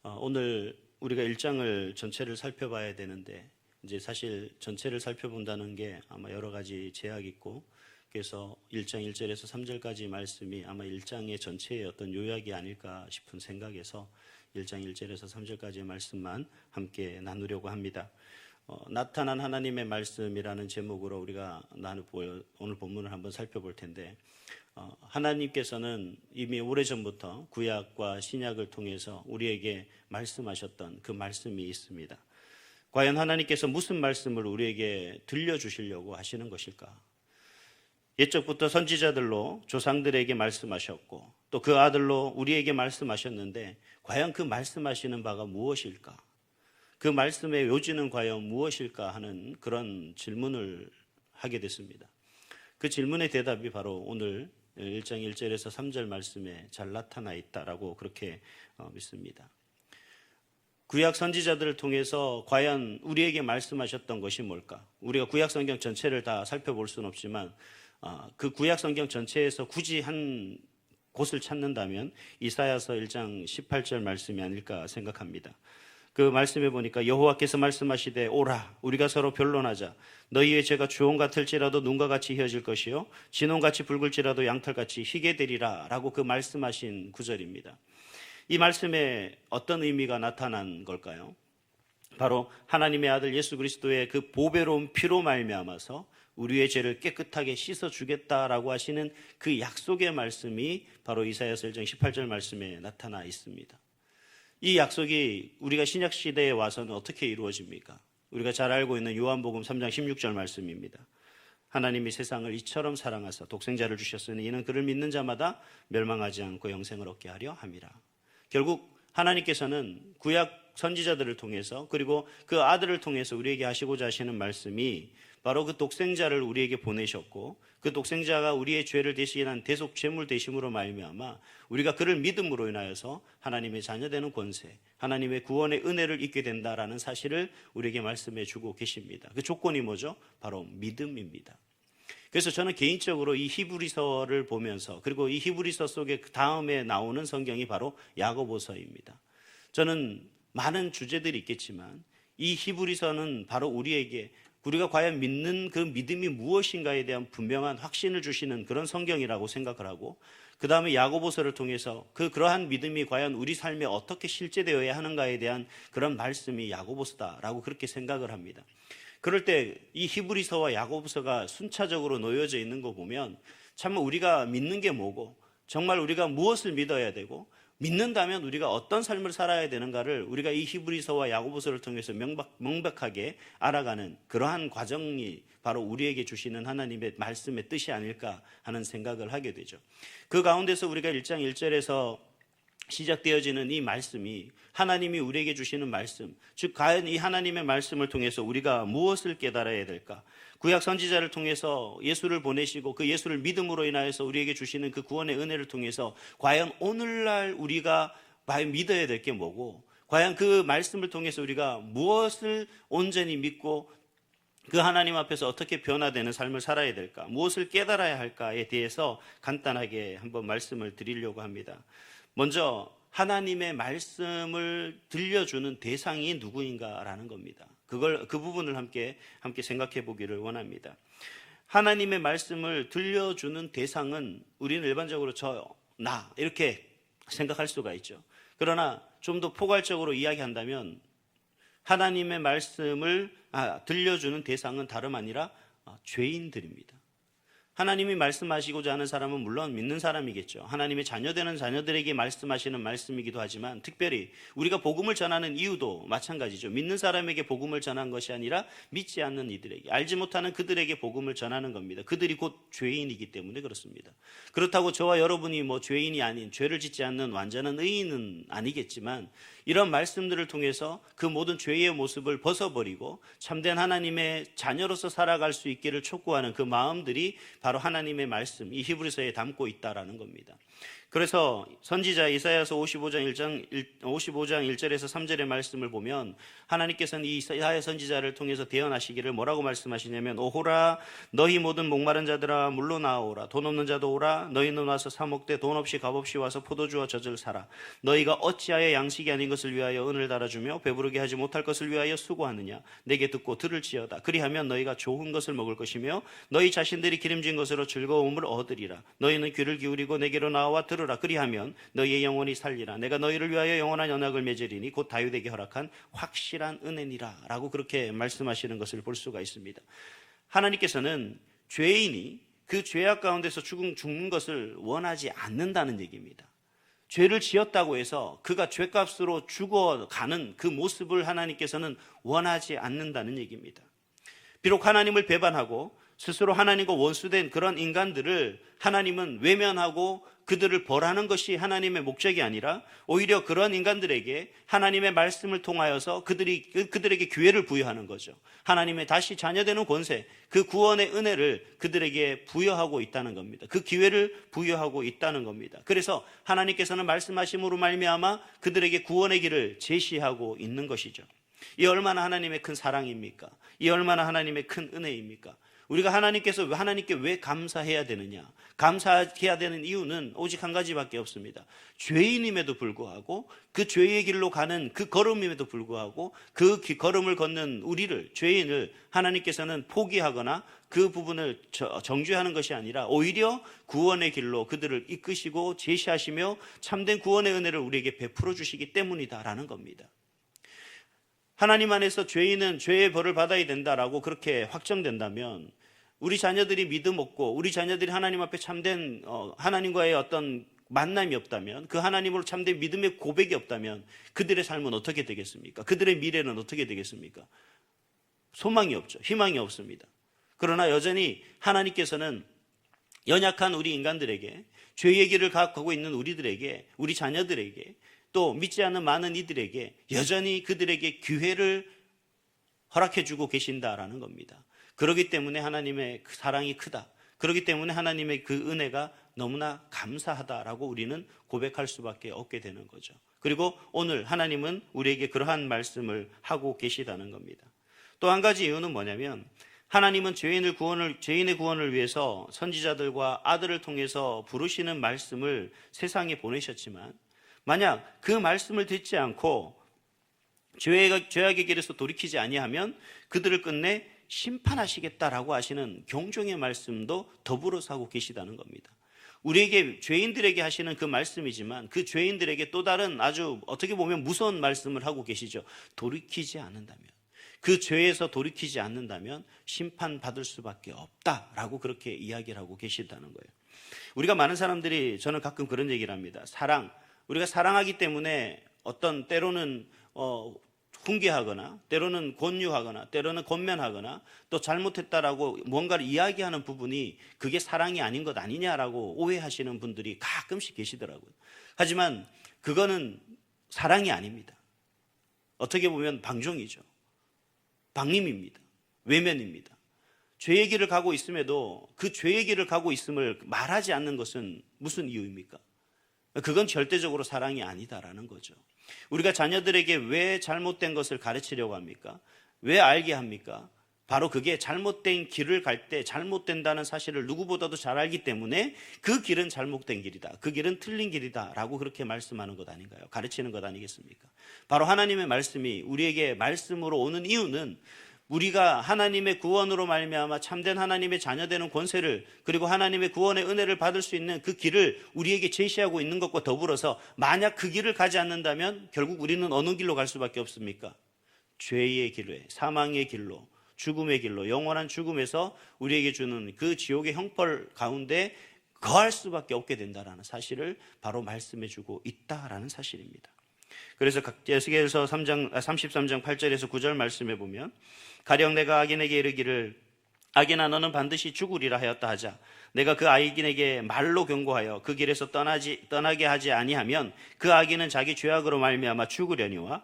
오늘 우리가 1장을 전체를 살펴봐야 되는데 이제 사실 전체를 살펴본다는 게 아마 여러 가지 제약이 있고 그래서 1장 1절에서 3절까지 말씀이 아마 1장의 전체의 어떤 요약이 아닐까 싶은 생각에서 1장 1절에서 3절까지의 말씀만 함께 나누려고 합니다. 나타난 하나님의 말씀이라는 제목으로 우리가 오늘 본문을 한번 살펴볼 텐데 하나님께서는 이미 오래전부터 구약과 신약을 통해서 우리에게 말씀하셨던 그 말씀이 있습니다. 과연 하나님께서 무슨 말씀을 우리에게 들려주시려고 하시는 것일까? 옛적부터 선지자들로 조상들에게 말씀하셨고 또 그 아들로 우리에게 말씀하셨는데 과연 그 말씀하시는 바가 무엇일까? 그 말씀의 요지는 과연 무엇일까 하는 그런 질문을 하게 됐습니다. 그 질문의 대답이 바로 오늘 1장 1절에서 3절 말씀에 잘 나타나 있다라고 그렇게 믿습니다. 구약 선지자들을 통해서 과연 우리에게 말씀하셨던 것이 뭘까? 우리가 구약 성경 전체를 다 살펴볼 수는 없지만 그 구약 성경 전체에서 굳이 한 곳을 찾는다면 이사야서 1장 18절 말씀이 아닐까 생각합니다. 그 말씀에 보니까 여호와께서 말씀하시되 오라 우리가 서로 변론하자 너희의 죄가 주홍 같을지라도 눈과 같이 희어질 것이요 진홍같이 붉을지라도 양털같이 희게 되리라 라고 그 말씀하신 구절입니다. 이 말씀에 어떤 의미가 나타난 걸까요? 바로 하나님의 아들 예수 그리스도의 그 보배로운 피로 말미암아서 우리의 죄를 깨끗하게 씻어주겠다라고 하시는 그 약속의 말씀이 바로 이사야서 1장 18절 말씀에 나타나 있습니다. 이 약속이 우리가 신약시대에 와서는 어떻게 이루어집니까? 우리가 잘 알고 있는 요한복음 3장 16절 말씀입니다. 하나님이 세상을 이처럼 사랑하사 독생자를 주셨으니 이는 그를 믿는 자마다 멸망하지 않고 영생을 얻게 하려 함이라. 결국 하나님께서는 구약 선지자들을 통해서 그리고 그 아들을 통해서 우리에게 하시고자 하시는 말씀이 바로 그 독생자를 우리에게 보내셨고 그 독생자가 우리의 죄를 대신한 대속 제물 되심으로 말미암아 우리가 그를 믿음으로 인하여서 하나님의 자녀되는 권세, 하나님의 구원의 은혜를 입게 된다라는 사실을 우리에게 말씀해 주고 계십니다. 그 조건이 뭐죠? 바로 믿음입니다. 그래서 저는 개인적으로 이 히브리서를 보면서 그리고 이 히브리서 속에 그 다음에 나오는 성경이 바로 야고보서입니다. 저는 많은 주제들이 있겠지만 이 히브리서는 바로 우리가 과연 믿는 그 믿음이 무엇인가에 대한 분명한 확신을 주시는 그런 성경이라고 생각을 하고 그 다음에 야고보서를 통해서 그러한 믿음이 과연 우리 삶에 어떻게 실제되어야 하는가에 대한 그런 말씀이 야고보서다라고 그렇게 생각을 합니다. 그럴 때 이 히브리서와 야고보서가 순차적으로 놓여져 있는 거 보면 참 우리가 믿는 게 뭐고 정말 우리가 무엇을 믿어야 되고 믿는다면 우리가 어떤 삶을 살아야 되는가를 우리가 이 히브리서와 야고보서를 통해서 명백하게 알아가는 그러한 과정이 바로 우리에게 주시는 하나님의 말씀의 뜻이 아닐까 하는 생각을 하게 되죠. 그 가운데서 우리가 1장 1절에서 시작되어지는 이 말씀이 하나님이 우리에게 주시는 말씀, 즉 과연 이 하나님의 말씀을 통해서 우리가 무엇을 깨달아야 될까? 구약 선지자를 통해서 예수를 보내시고 그 예수를 믿음으로 인하여서 우리에게 주시는 그 구원의 은혜를 통해서 과연 오늘날 우리가 과연 믿어야 될 게 뭐고 과연 그 말씀을 통해서 우리가 무엇을 온전히 믿고 그 하나님 앞에서 어떻게 변화되는 삶을 살아야 될까? 무엇을 깨달아야 할까에 대해서 간단하게 한번 말씀을 드리려고 합니다. 먼저 하나님의 말씀을 들려주는 대상이 누구인가라는 겁니다. 그 부분을 함께 생각해 보기를 원합니다. 하나님의 말씀을 들려주는 대상은 우리는 일반적으로 나 이렇게 생각할 수가 있죠. 그러나 좀 더 포괄적으로 이야기한다면 하나님의 말씀을 들려주는 대상은 다름 아니라 죄인들입니다. 하나님이 말씀하시고자 하는 사람은 물론 믿는 사람이겠죠. 하나님의 자녀되는 자녀들에게 말씀하시는 말씀이기도 하지만 특별히 우리가 복음을 전하는 이유도 마찬가지죠. 믿는 사람에게 복음을 전한 것이 아니라 믿지 않는 이들에게, 알지 못하는 그들에게 복음을 전하는 겁니다. 그들이 곧 죄인이기 때문에 그렇습니다. 그렇다고 저와 여러분이 죄인이 아닌, 죄를 짓지 않는 완전한 의인은 아니겠지만 이런 말씀들을 통해서 그 모든 죄의 모습을 벗어버리고 참된 하나님의 자녀로서 살아갈 수 있기를 촉구하는 그 마음들이 바로 하나님의 말씀, 이 히브리서에 담고 있다라는 겁니다. 그래서 선지자 이사야서 55장 1절에서 3절의 말씀을 보면 하나님께서는 이 이사야 선지자를 통해서 대언하시기를 뭐라고 말씀하시냐면, 오호라 너희 모든 목마른 자들아 물러나오라. 돈 없는 자도 오라. 너희는 와서 사 먹되 돈 없이 값없이 와서 포도주와 젖을 사라. 너희가 어찌하여 양식이 아닌 것을 위하여 은을 달아주며 배부르게 하지 못할 것을 위하여 수고하느냐. 내게 듣고 들을지어다. 그리하면 너희가 좋은 것을 먹을 것이며 너희 자신들이 기름진 것으로 즐거움을 얻으리라. 너희는 귀를 기울이고 내게로 나와 들으라. 그리하면 너희의 영혼이 살리라. 내가 너희를 위하여 영원한 언약을 맺으리니 곧 다윗에게 허락한 확실한 은혜니라 라고 그렇게 말씀하시는 것을 볼 수가 있습니다. 하나님께서는 죄인이 그 죄악 가운데서 죽는 것을 원하지 않는다는 얘기입니다. 죄를 지었다고 해서 그가 죄값으로 죽어가는 그 모습을 하나님께서는 원하지 않는다는 얘기입니다. 비록 하나님을 배반하고 스스로 하나님과 원수된 그런 인간들을 하나님은 외면하고 그들을 벌하는 것이 하나님의 목적이 아니라 오히려 그런 인간들에게 하나님의 말씀을 통하여서 그들에게 기회를 부여하는 거죠. 하나님의 다시 자녀되는 권세, 그 구원의 은혜를 그들에게 부여하고 있다는 겁니다. 그 기회를 부여하고 있다는 겁니다. 그래서 하나님께서는 말씀하심으로 말미암아 그들에게 구원의 길을 제시하고 있는 것이죠. 이 얼마나 하나님의 큰 사랑입니까? 이 얼마나 하나님의 큰 은혜입니까? 우리가 하나님께 왜 감사해야 되느냐? 감사해야 되는 이유는 오직 한 가지밖에 없습니다. 죄인임에도 불구하고 그 죄의 길로 가는 그 걸음임에도 불구하고 그 걸음을 걷는 우리를, 죄인을 하나님께서는 포기하거나 그 부분을 정죄하는 것이 아니라 오히려 구원의 길로 그들을 이끄시고 제시하시며 참된 구원의 은혜를 우리에게 베풀어 주시기 때문이다라는 겁니다. 하나님 안에서 죄인은 죄의 벌을 받아야 된다라고 그렇게 확정된다면 우리 자녀들이 믿음 없고 우리 자녀들이 하나님 앞에 참된 하나님과의 어떤 만남이 없다면, 그 하나님으로 참된 믿음의 고백이 없다면 그들의 삶은 어떻게 되겠습니까? 그들의 미래는 어떻게 되겠습니까? 소망이 없죠. 희망이 없습니다. 그러나 여전히 하나님께서는 연약한 우리 인간들에게, 죄의 길을 가고 있는 우리들에게, 우리 자녀들에게, 또 믿지 않는 많은 이들에게 여전히 그들에게 기회를 허락해 주고 계신다라는 겁니다. 그렇기 때문에 하나님의 사랑이 크다. 그렇기 때문에 하나님의 그 은혜가 너무나 감사하다라고 우리는 고백할 수밖에 없게 되는 거죠. 그리고 오늘 하나님은 우리에게 그러한 말씀을 하고 계시다는 겁니다. 또 한 가지 이유는 뭐냐면, 하나님은 죄인의 구원을 위해서 선지자들과 아들을 통해서 부르시는 말씀을 세상에 보내셨지만, 만약 그 말씀을 듣지 않고 죄악의 길에서 돌이키지 아니하면 그들을 끝내 심판하시겠다라고 하시는 경종의 말씀도 더불어서 하고 계시다는 겁니다. 우리에게, 죄인들에게 하시는 그 말씀이지만 그 죄인들에게 또 다른 아주 어떻게 보면 무서운 말씀을 하고 계시죠. 돌이키지 않는다면, 그 죄에서 돌이키지 않는다면 심판받을 수밖에 없다라고 그렇게 이야기를 하고 계시다는 거예요. 우리가 많은 사람들이, 저는 가끔 그런 얘기를 합니다. 우리가 사랑하기 때문에 어떤 때로는 훈계하거나 때로는 권유하거나 때로는 권면하거나 또 잘못했다라고 뭔가를 이야기하는 부분이 그게 사랑이 아닌 것 아니냐라고 오해하시는 분들이 가끔씩 계시더라고요. 하지만 그거는 사랑이 아닙니다. 어떻게 보면 방종이죠. 방임입니다. 외면입니다. 죄의 길을 가고 있음에도 그 죄의 길을 가고 있음을 말하지 않는 것은 무슨 이유입니까? 그건 절대적으로 사랑이 아니다라는 거죠. 우리가 자녀들에게 왜 잘못된 것을 가르치려고 합니까? 왜 알게 합니까? 바로 그게 잘못된 길을 갈 때 잘못된다는 사실을 누구보다도 잘 알기 때문에 그 길은 잘못된 길이다, 그 길은 틀린 길이다 라고 그렇게 말씀하는 것 아닌가요? 가르치는 것 아니겠습니까? 바로 하나님의 말씀이 우리에게 말씀으로 오는 이유는 우리가 하나님의 구원으로 말미암아 참된 하나님의 자녀되는 권세를, 그리고 하나님의 구원의 은혜를 받을 수 있는 그 길을 우리에게 제시하고 있는 것과 더불어서, 만약 그 길을 가지 않는다면 결국 우리는 어느 길로 갈 수밖에 없습니까? 죄의 길로, 사망의 길로, 죽음의 길로, 영원한 죽음에서 우리에게 주는 그 지옥의 형벌 가운데 거할 수밖에 없게 된다라는 사실을 바로 말씀해 주고 있다라는 사실입니다. 그래서 에스겔서 33장 8절에서 9절 말씀해 보면, 가령 내가 악인에게 이르기를 악인아 너는 반드시 죽으리라 하였다 하자 내가 그 악인에게 말로 경고하여 그 길에서 떠나게 하지 아니하면 그 악인은 자기 죄악으로 말미암아 죽으려니와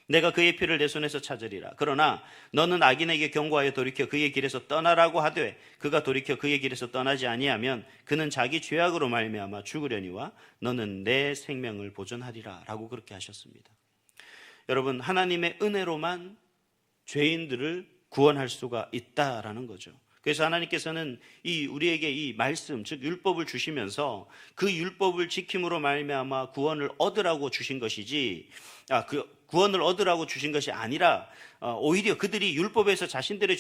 내가 그의 피를 내 손에서 찾으리라. 그러나 너는 악인에게 경고하여 돌이켜 그의 길에서 떠나라고 하되 그가 돌이켜 그의 길에서 떠나지 아니하면 그는 자기 죄악으로 말미암아 죽으려니와 너는 내 생명을 보존하리라 라고 그렇게 하셨습니다. 여러분, 하나님의 은혜로만 죄인들을 구원할 수가 있다라는 거죠. 그래서 하나님께서는 우리에게 이 말씀, 즉 율법을 주시면서 그 율법을 지킴으로 말미암아 구원을 얻으라고 주신 것이지, 구원을 얻으라고 주신 것이 아니라 오히려 그들이 율법에서 자신들의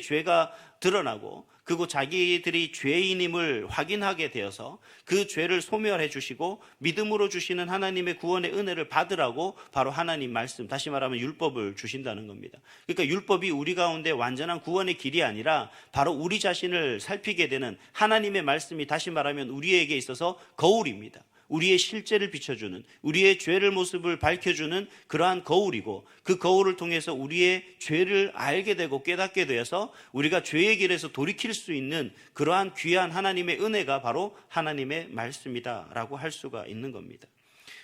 죄가 드러나고 그리고 자기들이 죄인임을 확인하게 되어서 그 죄를 소멸해 주시고 믿음으로 주시는 하나님의 구원의 은혜를 받으라고 바로 하나님 말씀, 다시 말하면 율법을 주신다는 겁니다. 그러니까 율법이 우리 가운데 완전한 구원의 길이 아니라 바로 우리 자신을 살피게 되는 하나님의 말씀이 다시 말하면 우리에게 있어서 거울입니다. 우리의 실제를 비춰주는, 우리의 죄를 모습을 밝혀주는 그러한 거울이고, 그 거울을 통해서 우리의 죄를 알게 되고 깨닫게 되어서 우리가 죄의 길에서 돌이킬 수 있는 그러한 귀한 하나님의 은혜가 바로 하나님의 말씀이다라고 할 수가 있는 겁니다.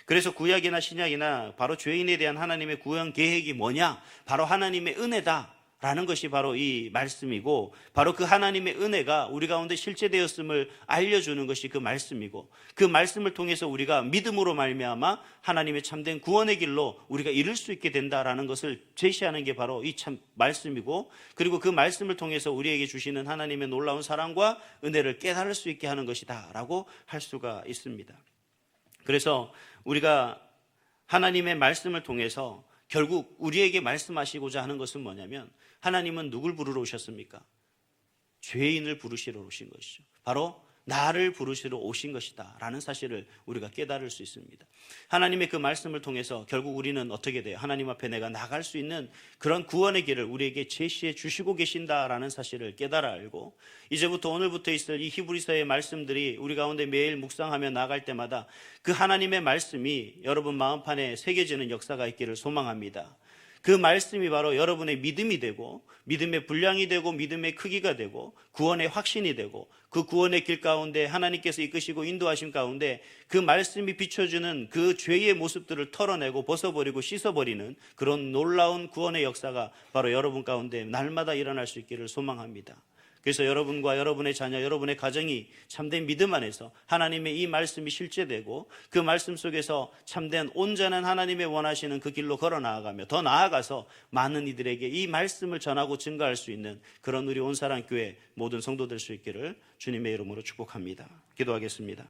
그래서 구약이나 신약이나 바로 죄인에 대한 하나님의 구원 계획이 뭐냐? 바로 하나님의 은혜다 라는 것이 바로 이 말씀이고, 바로 그 하나님의 은혜가 우리 가운데 실제되었음을 알려주는 것이 그 말씀이고, 그 말씀을 통해서 우리가 믿음으로 말미암아 하나님의 참된 구원의 길로 우리가 이룰 수 있게 된다라는 것을 제시하는 게 바로 이 참 말씀이고, 그리고 그 말씀을 통해서 우리에게 주시는 하나님의 놀라운 사랑과 은혜를 깨달을 수 있게 하는 것이다 라고 할 수가 있습니다. 그래서 우리가 하나님의 말씀을 통해서 결국 우리에게 말씀하시고자 하는 것은 뭐냐면, 하나님은 누굴 부르러 오셨습니까? 죄인을 부르시러 오신 것이죠. 바로 나를 부르시러 오신 것이다 라는 사실을 우리가 깨달을 수 있습니다. 하나님의 그 말씀을 통해서 결국 우리는 어떻게 돼요? 하나님 앞에 내가 나갈 수 있는 그런 구원의 길을 우리에게 제시해 주시고 계신다라는 사실을 깨달아 알고, 이제부터 오늘부터 있을 이 히브리서의 말씀들이 우리 가운데 매일 묵상하며 나갈 때마다 그 하나님의 말씀이 여러분 마음판에 새겨지는 역사가 있기를 소망합니다. 그 말씀이 바로 여러분의 믿음이 되고, 믿음의 분량이 되고, 믿음의 크기가 되고, 구원의 확신이 되고, 그 구원의 길 가운데 하나님께서 이끄시고 인도하심 가운데 그 말씀이 비춰주는 그 죄의 모습들을 털어내고 벗어버리고 씻어버리는 그런 놀라운 구원의 역사가 바로 여러분 가운데 날마다 일어날 수 있기를 소망합니다. 그래서 여러분과 여러분의 자녀, 여러분의 가정이 참된 믿음 안에서 하나님의 이 말씀이 실제되고, 그 말씀 속에서 참된 온전한 하나님의 원하시는 그 길로 걸어 나아가며 더 나아가서 많은 이들에게 이 말씀을 전하고 증거할 수 있는 그런 우리 온사랑교회 모든 성도될 수 있기를 주님의 이름으로 축복합니다. 기도하겠습니다.